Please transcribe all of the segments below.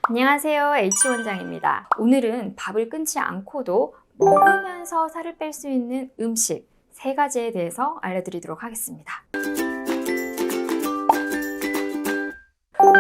안녕하세요. H원장입니다. 오늘은 밥을 끊지 않고도 먹으면서 살을 뺄 수 있는 음식 3가지에 대해서 알려드리도록 하겠습니다.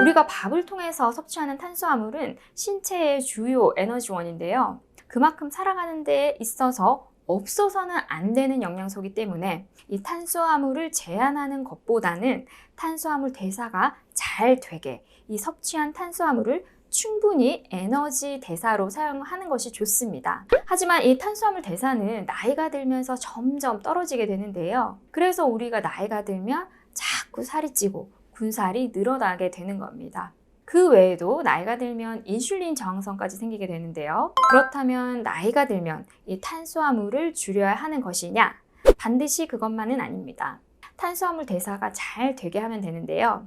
우리가 밥을 통해서 섭취하는 탄수화물은 신체의 주요 에너지원인데요. 그만큼 살아가는 데 있어서 없어서는 안 되는 영양소이기 때문에 이 탄수화물을 제한하는 것보다는 탄수화물 대사가 잘 되게 이 섭취한 탄수화물을 충분히 에너지 대사로 사용하는 것이 좋습니다. 하지만 이 탄수화물 대사는 나이가 들면서 점점 떨어지게 되는데요. 그래서 우리가 나이가 들면 자꾸 살이 찌고 군살이 늘어나게 되는 겁니다. 그 외에도 나이가 들면 인슐린 저항성까지 생기게 되는데요. 그렇다면 나이가 들면 이 탄수화물을 줄여야 하는 것이냐? 반드시 그것만은 아닙니다. 탄수화물 대사가 잘 되게 하면 되는데요.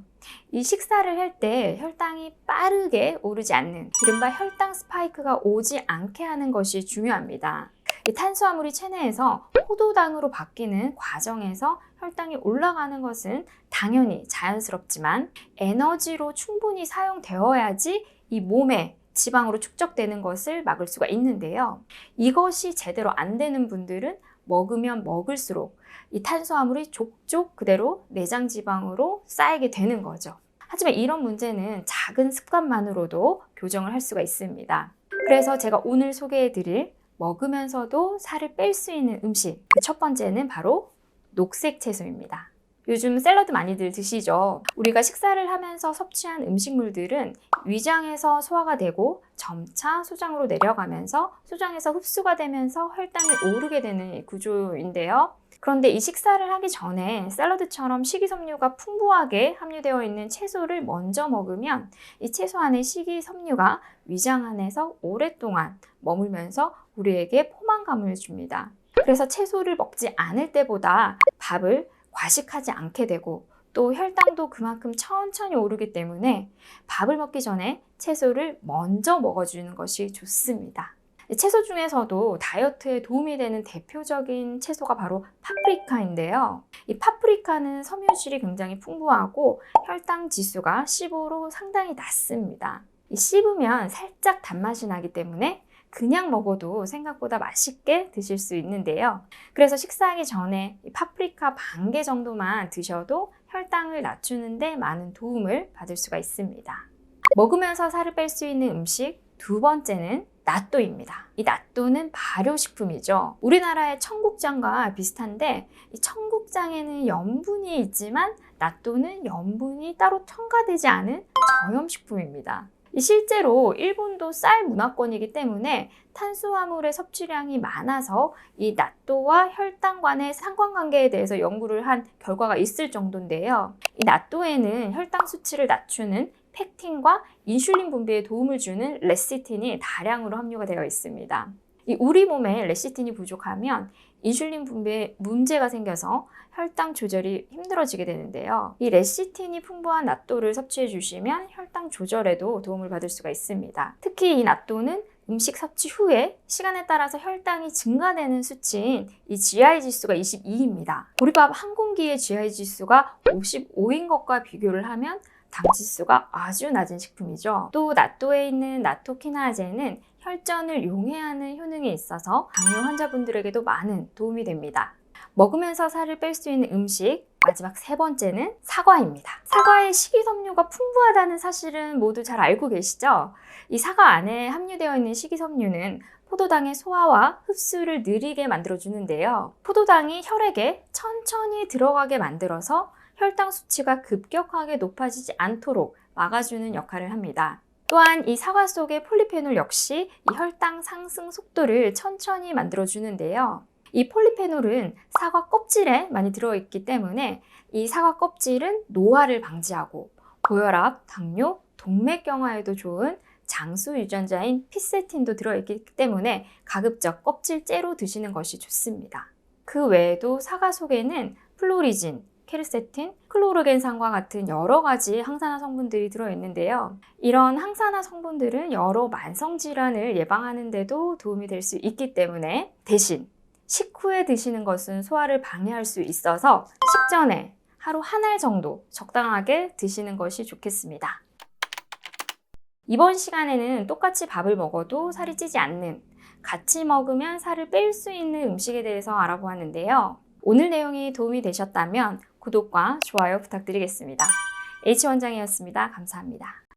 이 식사를 할 때 혈당이 빠르게 오르지 않는 이른바 혈당 스파이크가 오지 않게 하는 것이 중요합니다. 이 탄수화물이 체내에서 포도당으로 바뀌는 과정에서 혈당이 올라가는 것은 당연히 자연스럽지만 에너지로 충분히 사용되어야지 이 몸에 지방으로 축적되는 것을 막을 수가 있는데요. 이것이 제대로 안 되는 분들은 먹으면 먹을수록 이 탄수화물이 족족 그대로 내장 지방으로 쌓이게 되는 거죠. 하지만 이런 문제는 작은 습관만으로도 교정을 할 수가 있습니다. 그래서 제가 오늘 소개해드릴 먹으면서도 살을 뺄 수 있는 음식, 그 첫 번째는 바로 녹색 채소입니다. 요즘 샐러드 많이들 드시죠? 우리가 식사를 하면서 섭취한 음식물들은 위장에서 소화가 되고 점차 소장으로 내려가면서 소장에서 흡수가 되면서 혈당이 오르게 되는 구조인데요. 그런데 이 식사를 하기 전에 샐러드처럼 식이섬유가 풍부하게 함유되어 있는 채소를 먼저 먹으면 이 채소 안의 식이섬유가 위장 안에서 오랫동안 머물면서 우리에게 포만감을 줍니다. 그래서 채소를 먹지 않을 때보다 밥을 과식하지 않게 되고 또 혈당도 그만큼 천천히 오르기 때문에 밥을 먹기 전에 채소를 먼저 먹어주는 것이 좋습니다. 채소 중에서도 다이어트에 도움이 되는 대표적인 채소가 바로 파프리카인데요. 이 파프리카는 섬유질이 굉장히 풍부하고 혈당 지수가 15로 상당히 낮습니다. 씹으면 살짝 단맛이 나기 때문에 그냥 먹어도 생각보다 맛있게 드실 수 있는데요. 그래서 식사하기 전에 이 파프리카 반 개 정도만 드셔도 혈당을 낮추는데 많은 도움을 받을 수가 있습니다. 먹으면서 살을 뺄 수 있는 음식 두 번째는 나또입니다. 이 나또는 발효식품이죠. 우리나라의 청국장과 비슷한데 이 청국장에는 염분이 있지만 나또는 염분이 따로 첨가되지 않은 저염식품입니다. 실제로 일본도 쌀 문화권이기 때문에 탄수화물의 섭취량이 많아서 이 나또와 혈당 간의 상관관계에 대해서 연구를 한 결과가 있을 정도인데요. 이 나또에는 혈당 수치를 낮추는 펙틴과 인슐린 분비에 도움을 주는 레시틴이 다량으로 함유가 되어 있습니다. 우리 몸에 레시틴이 부족하면 인슐린 분비에 문제가 생겨서 혈당 조절이 힘들어지게 되는데요. 이 레시틴이 풍부한 나또를 섭취해 주시면 혈당 조절에도 도움을 받을 수가 있습니다. 특히 이 나또는 음식 섭취 후에 시간에 따라서 혈당이 증가되는 수치인 이 GI 지수가 22입니다. 보리밥 한 공기의 GI 지수가 55인 것과 비교를 하면 당 지수가 아주 낮은 식품이죠. 또 나또에 있는 나토키나제는 혈전을 용해하는 효능이 있어서 당뇨 환자분들에게도 많은 도움이 됩니다. 먹으면서 살을 뺄 수 있는 음식 마지막 세 번째는 사과입니다. 사과에 식이섬유가 풍부하다는 사실은 모두 잘 알고 계시죠? 이 사과 안에 함유되어 있는 식이섬유는 포도당의 소화와 흡수를 느리게 만들어주는데요. 포도당이 혈액에 천천히 들어가게 만들어서 혈당 수치가 급격하게 높아지지 않도록 막아주는 역할을 합니다. 또한 이 사과 속의 폴리페놀 역시 이 혈당 상승 속도를 천천히 만들어주는데요. 이 폴리페놀은 사과 껍질에 많이 들어있기 때문에 이 사과 껍질은 노화를 방지하고 고혈압, 당뇨, 동맥경화에도 좋은 장수 유전자인 피세틴도 들어있기 때문에 가급적 껍질째로 드시는 것이 좋습니다. 그 외에도 사과 속에는 플로리진, 케르세틴, 클로르겐산과 같은 여러 가지 항산화 성분들이 들어있는데요. 이런 항산화 성분들은 여러 만성질환을 예방하는 데도 도움이 될 수 있기 때문에 대신 식후에 드시는 것은 소화를 방해할 수 있어서 식전에 하루 한 알 정도 적당하게 드시는 것이 좋겠습니다. 이번 시간에는 똑같이 밥을 먹어도 살이 찌지 않는, 같이 먹으면 살을 뺄 수 있는 음식에 대해서 알아보았는데요. 오늘 내용이 도움이 되셨다면 구독과 좋아요 부탁드리겠습니다. H원장이었습니다. 감사합니다.